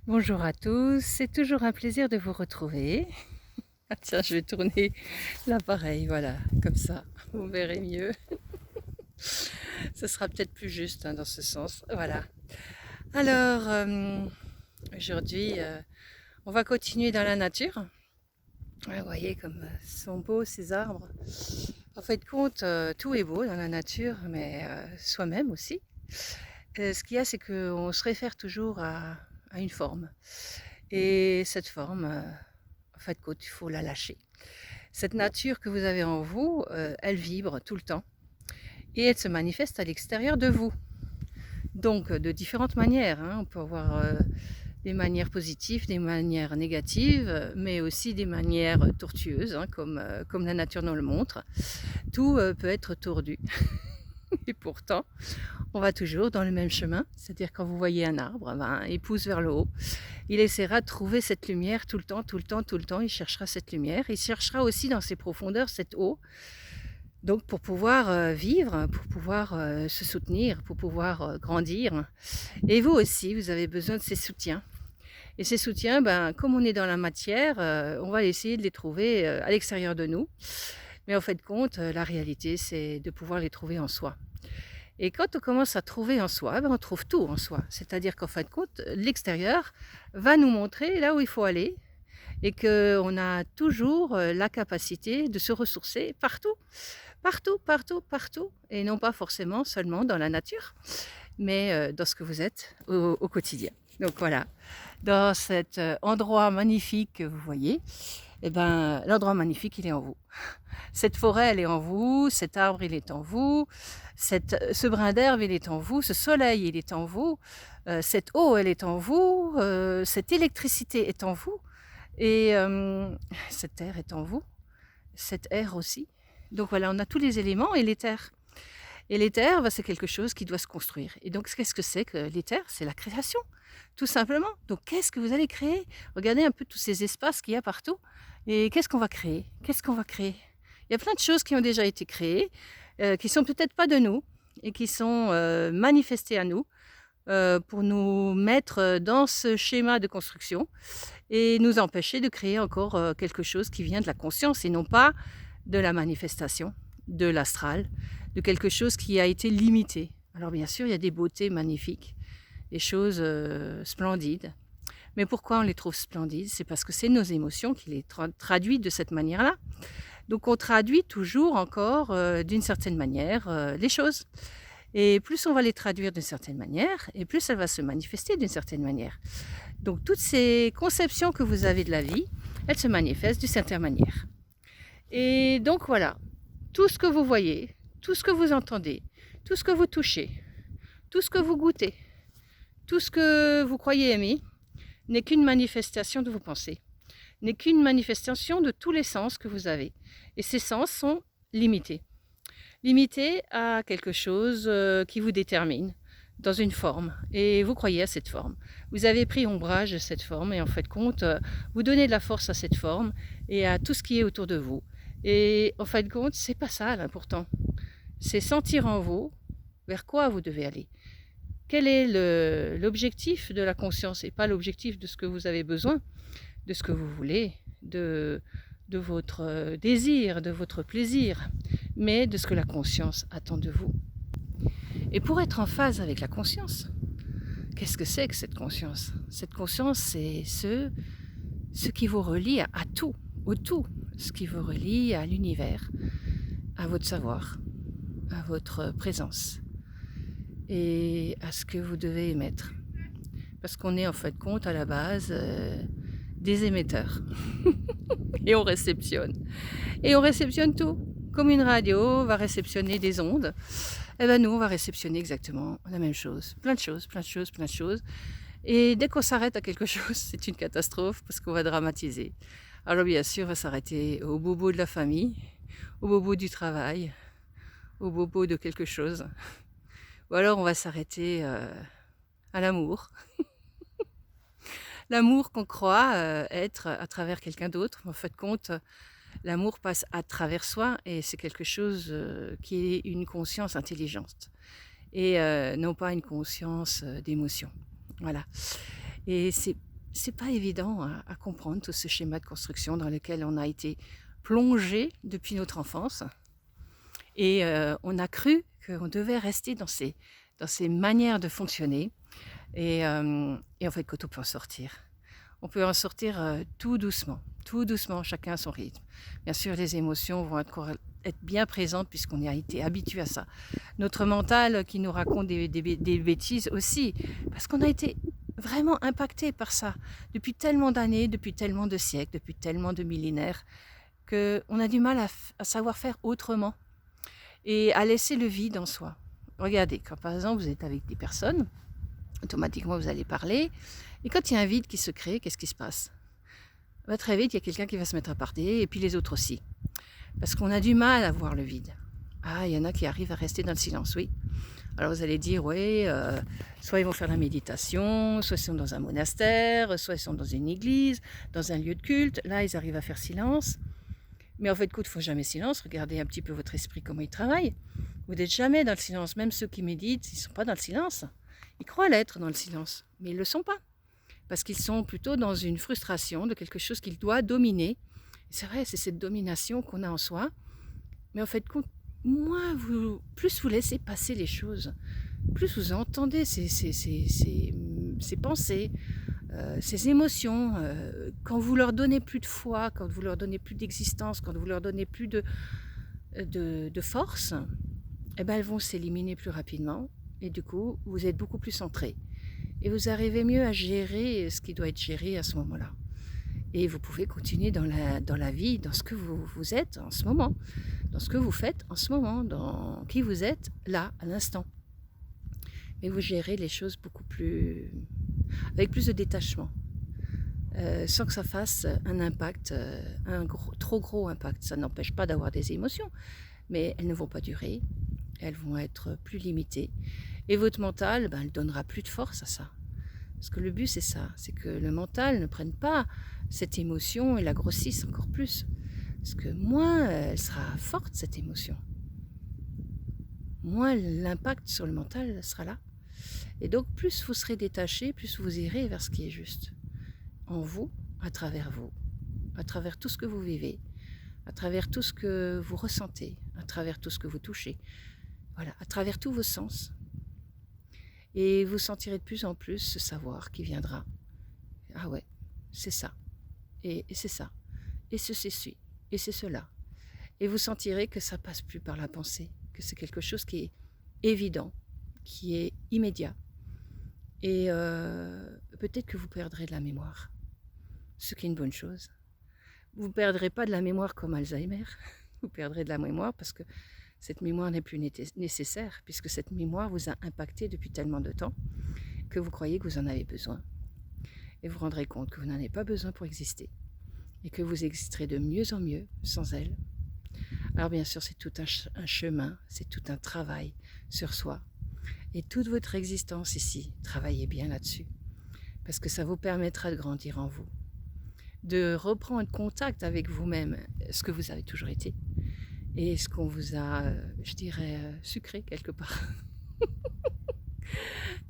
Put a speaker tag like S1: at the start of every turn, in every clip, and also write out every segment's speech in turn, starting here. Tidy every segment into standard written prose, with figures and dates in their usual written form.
S1: Bonjour à tous, c'est toujours un plaisir de vous retrouver. Ah tiens, je vais tourner l'appareil, voilà, comme ça, vous verrez mieux. Ce sera peut-être plus juste dans ce sens. Voilà. Alors, aujourd'hui, on va continuer dans la nature. Ouais, vous voyez comme sont beaux ces arbres. En fait, compte, tout est beau dans la nature, mais soi-même aussi. Ce qu'il y a, c'est qu'on se réfère toujours à une forme. Et cette forme, en fait, compte, il faut la lâcher. Cette nature que vous avez en vous, elle vibre tout le temps et elle se manifeste à l'extérieur de vous. Donc de différentes manières, hein. On peut avoir des manières positives, des manières négatives, mais aussi des manières tortueuses, hein, comme la nature nous le montre. Tout peut être tordu. Et pourtant, on va toujours dans le même chemin. C'est-à-dire quand vous voyez un arbre, ben, il pousse vers le haut. Il essaiera de trouver cette lumière tout le temps, tout le temps, tout le temps. Il cherchera cette lumière. Il cherchera aussi dans ses profondeurs cette eau. Donc pour pouvoir vivre, pour pouvoir se soutenir, pour pouvoir grandir. Et vous aussi, vous avez besoin de ces soutiens. Et ces soutiens, ben, comme on est dans la matière, on va essayer de les trouver à l'extérieur de nous. Mais en fait de compte, la réalité, c'est de pouvoir les trouver en soi. Et quand on commence à trouver en soi, ben, on trouve tout en soi. C'est-à-dire qu'en fin de compte, l'extérieur va nous montrer là où il faut aller et qu'on a toujours la capacité de se ressourcer partout. Partout, partout, partout, et non pas forcément seulement dans la nature, mais dans ce que vous êtes au quotidien. Donc voilà, dans cet endroit magnifique que vous voyez, eh ben, l'endroit magnifique, il est en vous. Cette forêt, elle est en vous, cet arbre, il est en vous, ce brin d'herbe, il est en vous, ce soleil, il est en vous, cette eau, elle est en vous, cette électricité est en vous, et cette terre est en vous, cet air aussi. Donc voilà, on a tous les éléments et l'éther. Et l'éther, bah, c'est quelque chose qui doit se construire. Et donc, qu'est-ce que c'est que l'éther? C'est la création, tout simplement. Donc, qu'est-ce que vous allez créer? Regardez un peu tous ces espaces qu'il y a partout. Et qu'est-ce qu'on va créer? Qu'est-ce qu'on va créer? Il y a plein de choses qui ont déjà été créées, qui sont peut-être pas de nous, et qui sont manifestées à nous, pour nous mettre dans ce schéma de construction et nous empêcher de créer encore quelque chose qui vient de la conscience et non pas de la manifestation, de l'astral, de quelque chose qui a été limité. Alors bien sûr, il y a des beautés magnifiques, des choses splendides. Mais pourquoi on les trouve splendides? C'est parce que c'est nos émotions qui les traduisent de cette manière-là. Donc on traduit toujours encore d'une certaine manière les choses. Et plus on va les traduire d'une certaine manière, et plus elle va se manifester d'une certaine manière. Donc toutes ces conceptions que vous avez de la vie, elles se manifestent d'une certaine manière. Et donc voilà, tout ce que vous voyez, tout ce que vous entendez, tout ce que vous touchez, tout ce que vous goûtez, tout ce que vous croyez aimer, n'est qu'une manifestation de vos pensées, n'est qu'une manifestation de tous les sens que vous avez. Et ces sens sont limités. Limités à quelque chose qui vous détermine dans une forme. Et vous croyez à cette forme. Vous avez pris ombrage de cette forme et en fait compte, vous donnez de la force à cette forme et à tout ce qui est autour de vous. Et en fin de compte, c'est pas ça l'important. C'est sentir en vous vers quoi vous devez aller. Quel est l'objectif de la conscience et pas l'objectif de ce que vous avez besoin, de ce que vous voulez, de votre désir, de votre plaisir, mais de ce que la conscience attend de vous. Et pour être en phase avec la conscience, qu'est-ce que c'est que cette conscience? Cette conscience, c'est ce qui vous relie à tout, au tout, ce qui vous relie à l'univers, à votre savoir, à votre présence et à ce que vous devez émettre. Parce qu'on est en fait compte à la base des émetteurs et on réceptionne. Et on réceptionne tout. Comme une radio va réceptionner des ondes, et ben nous on va réceptionner exactement la même chose. Plein de choses, plein de choses, plein de choses. Et dès qu'on s'arrête à quelque chose, c'est une catastrophe parce qu'on va dramatiser. Alors bien sûr, on va s'arrêter au bobo de la famille, au bobo du travail, au bobo de quelque chose. Ou alors on va s'arrêter à l'amour. L'amour qu'on croit être à travers quelqu'un d'autre. En fait, compte, l'amour passe à travers soi et c'est quelque chose qui est une conscience intelligente et non pas une conscience d'émotion. Voilà. Et c'est c'est pas évident à comprendre tout ce schéma de construction dans lequel on a été plongé depuis notre enfance. Et on a cru qu'on devait rester dans ces manières de fonctionner. Et en fait, quand on peut en sortir. On peut en sortir tout doucement, chacun à son rythme. Bien sûr, les émotions vont être bien présentes puisqu'on a été habitué à ça. Notre mental qui nous raconte des bêtises aussi, parce qu'on a été vraiment impacté par ça depuis tellement d'années, depuis tellement de siècles, depuis tellement de millénaires, qu'on a du mal à savoir faire autrement et à laisser le vide en soi. Regardez, quand par exemple vous êtes avec des personnes, automatiquement vous allez parler, et quand il y a un vide qui se crée, qu'est-ce qui se passe? Très vite, il y a quelqu'un qui va se mettre à parler, et puis les autres aussi. Parce qu'on a du mal à voir le vide. Ah, il y en a qui arrivent à rester dans le silence, oui. Alors vous allez dire, oui, soit ils vont faire la méditation, soit ils sont dans un monastère, soit ils sont dans une église, dans un lieu de culte. Là, ils arrivent à faire silence. Mais en fait, il ne faut jamais silence. Regardez un petit peu votre esprit, comment il travaille. Vous n'êtes jamais dans le silence. Même ceux qui méditent, ils ne sont pas dans le silence. Ils croient l'être dans le silence, mais ils ne le sont pas. Parce qu'ils sont plutôt dans une frustration de quelque chose qu'ils doivent dominer. C'est vrai, c'est cette domination qu'on a en soi. Mais en fait, plus vous laissez passer les choses, plus vous entendez ces pensées, ces émotions, quand vous leur donnez plus de foi, quand vous leur donnez plus d'existence, quand vous leur donnez plus de force, eh ben, elles vont s'éliminer plus rapidement. Et du coup, vous êtes beaucoup plus centré. Et vous arrivez mieux à gérer ce qui doit être géré à ce moment-là. Et vous pouvez continuer dans la vie, dans ce que vous êtes en ce moment, dans ce que vous faites en ce moment, dans qui vous êtes là, à l'instant. Mais vous gérez les choses avec plus de détachement, sans que ça fasse un impact, trop gros impact. Ça n'empêche pas d'avoir des émotions, mais elles ne vont pas durer, elles vont être plus limitées. Et votre mental, elle donnera plus de force à ça. Parce que le but, c'est ça, c'est que le mental ne prenne pas cette émotion et la grossisse encore plus. Parce que moins elle sera forte, cette émotion, moins l'impact sur le mental sera là. Et donc, plus vous serez détaché, plus vous irez vers ce qui est juste. En vous, à travers tout ce que vous vivez, à travers tout ce que vous ressentez, à travers tout ce que vous touchez, voilà, à travers tous vos sens. Et vous sentirez de plus en plus ce savoir qui viendra. Ah ouais, c'est ça. Et c'est ça. Et ceci. Et c'est cela. Et vous sentirez que ça passe plus par la pensée, que c'est quelque chose qui est évident, qui est immédiat. Et peut-être que vous perdrez de la mémoire, ce qui est une bonne chose. Vous ne perdrez pas de la mémoire comme Alzheimer, vous perdrez de la mémoire parce que cette mémoire n'est plus nécessaire, puisque cette mémoire vous a impacté depuis tellement de temps que vous croyez que vous en avez besoin. Et vous vous rendrez compte que vous n'en avez pas besoin pour exister, et que vous existerez de mieux en mieux sans elle. Alors bien sûr, c'est tout un chemin, c'est tout un travail sur soi. Et toute votre existence ici, travaillez bien là-dessus, parce que ça vous permettra de grandir en vous, de reprendre contact avec vous-même, ce que vous avez toujours été, et ce qu'on vous a, je dirais, sucré quelque part.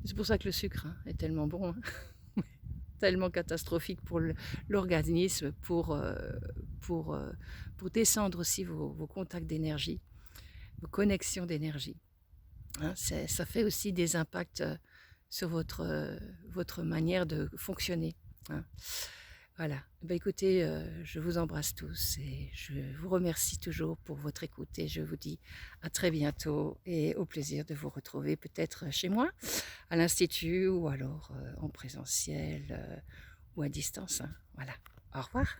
S1: C'est pour ça que le sucre est tellement bon, tellement catastrophique pour l'organisme, pour descendre aussi vos contacts d'énergie, vos connexions d'énergie. Ça fait aussi des impacts sur votre manière de fonctionner. Voilà. Écoutez, je vous embrasse tous et je vous remercie toujours pour votre écoute et je vous dis à très bientôt et au plaisir de vous retrouver peut-être chez moi, à l'Institut ou alors en présentiel ou à distance. Voilà. Au revoir.